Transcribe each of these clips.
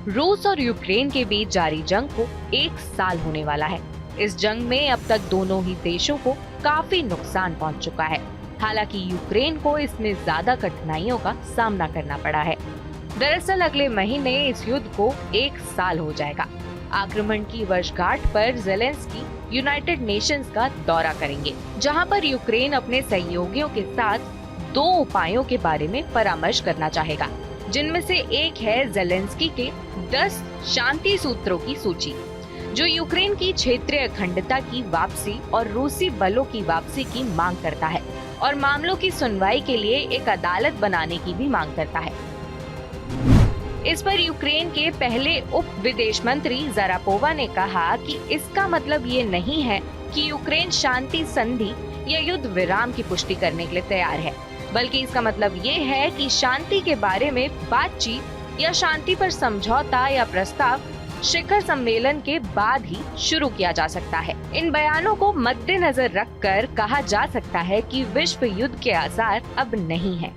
रूस और यूक्रेन के बीच जारी जंग को 1 साल होने वाला है। इस जंग में अब तक दोनों ही देशों को काफी नुकसान पहुंच चुका है। हालांकि यूक्रेन को इसमें ज्यादा कठिनाइयों का सामना करना पड़ा है। दरअसल अगले महीने इस युद्ध को 1 साल हो जाएगा। आक्रमण की वर्षगांठ पर जेलेंस्की यूनाइटेड नेशंस का दौरा करेंगे, जहां पर यूक्रेन अपने सहयोगियों के साथ 2 उपायों के बारे में परामर्श करना चाहेगा, जिनमें से एक है जेलेंस्की के 10 शांति सूत्रों की सूची, जो यूक्रेन की क्षेत्रीय अखंडता की वापसी और रूसी बलों की वापसी की मांग करता है और मामलों की सुनवाई के लिए एक अदालत बनाने की भी मांग करता है। इस पर यूक्रेन के पहले उप विदेश मंत्री ज़ारापोवा ने कहा कि इसका मतलब ये नहीं है कि यूक्रेन शांति संधि या युद्ध विराम की पुष्टि करने के लिए तैयार है, बल्कि इसका मतलब ये है कि शांति के बारे में बातचीत या शांति पर समझौता या प्रस्ताव शिखर सम्मेलन के बाद ही शुरू किया जा सकता है। इन बयानों को मद्देनजर रखकर कहा जा सकता है कि विश्व युद्ध के आसार अब नहीं है।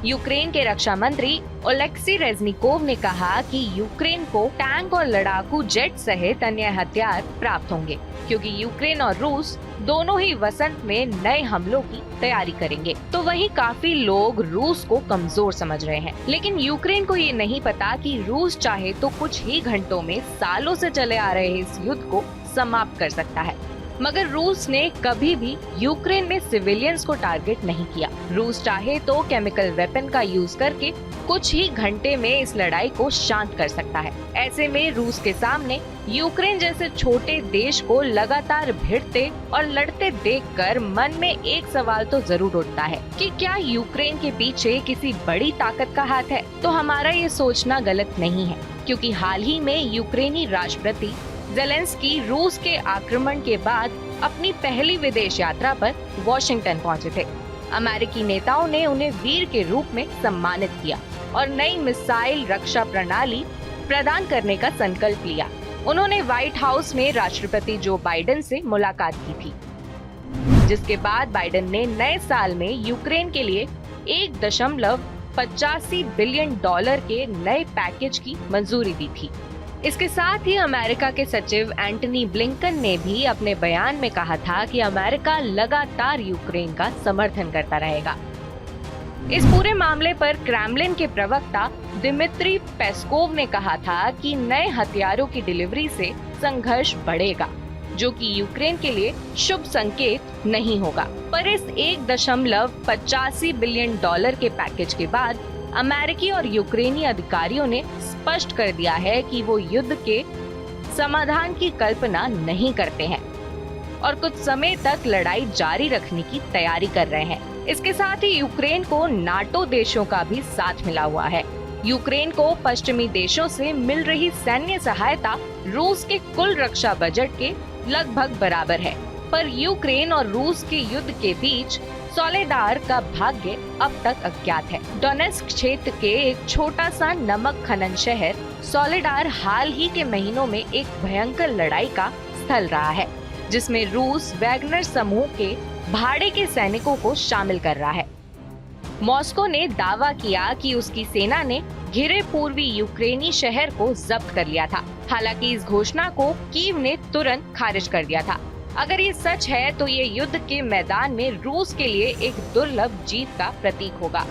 यूक्रेन के रक्षा मंत्री ओलेक्सी रेजनिकोव ने कहा कि यूक्रेन को टैंक और लड़ाकू जेट सहित अन्य हथियार प्राप्त होंगे, क्योंकि यूक्रेन और रूस दोनों ही वसंत में नए हमलों की तैयारी करेंगे। तो वहीं काफी लोग रूस को कमजोर समझ रहे हैं, लेकिन यूक्रेन को ये नहीं पता कि रूस चाहे तो कुछ ही घंटों में सालों से चले आ रहे इस युद्ध को समाप्त कर सकता है। मगर रूस ने कभी भी यूक्रेन में सिविलियंस को टारगेट नहीं किया। रूस चाहे तो केमिकल वेपन का यूज करके कुछ ही घंटे में इस लड़ाई को शांत कर सकता है। ऐसे में रूस के सामने यूक्रेन जैसे छोटे देश को लगातार भिड़ते और लड़ते देखकर मन में एक सवाल तो जरूर उठता है कि क्या यूक्रेन के पीछे किसी बड़ी ताकत का हाथ है। तो हमारा ये सोचना गलत नहीं है, क्योंकि हाल ही में यूक्रेनी राष्ट्रपति जेलेंस्की रूस के आक्रमण के बाद अपनी पहली विदेश यात्रा पर वॉशिंगटन पहुंचे थे। अमेरिकी नेताओं ने उन्हें वीर के रूप में सम्मानित किया और नई मिसाइल रक्षा प्रणाली प्रदान करने का संकल्प लिया। उन्होंने व्हाइट हाउस में राष्ट्रपति जो बाइडेन से मुलाकात की थी, जिसके बाद बाइडेन ने नए साल में यूक्रेन के लिए $1.85 बिलियन के नए पैकेज की मंजूरी दी थी। इसके साथ ही अमेरिका के सचिव एंटनी ब्लिंकन ने भी अपने बयान में कहा था कि अमेरिका लगातार यूक्रेन का समर्थन करता रहेगा। इस पूरे मामले पर क्रेमलिन के प्रवक्ता दिमित्री पेस्कोव ने कहा था कि नए हथियारों की डिलीवरी से संघर्ष बढ़ेगा, जो कि यूक्रेन के लिए शुभ संकेत नहीं होगा। पर इस $1.85 बिलियन के पैकेज के बाद अमेरिकी और यूक्रेनी अधिकारियों ने स्पष्ट कर दिया है कि वो युद्ध के समाधान की कल्पना नहीं करते हैं और कुछ समय तक लड़ाई जारी रखने की तैयारी कर रहे हैं। इसके साथ ही यूक्रेन को नाटो देशों का भी साथ मिला हुआ है। यूक्रेन को पश्चिमी देशों से मिल रही सैन्य सहायता रूस के कुल रक्षा बजट के लगभग बराबर है। पर यूक्रेन और रूस के युद्ध के बीच सोलेडार का भाग्य अब तक अज्ञात है। डोनेस्क क्षेत्र के एक छोटा सा नमक खनन शहर सोलेडार हाल ही के महीनों में एक भयंकर लड़ाई का स्थल रहा है, जिसमें रूस वैगनर समूह के भाड़े के सैनिकों को शामिल कर रहा है। मॉस्को ने दावा किया कि उसकी सेना ने घिरे पूर्वी यूक्रेनी शहर को जब्त कर लिया था। हालांकि इस घोषणा को कीव ने तुरंत खारिज कर दिया था। अगर ये सच है तो ये युद्ध के मैदान में रूस के लिए एक दुर्लभ जीत का प्रतीक होगा।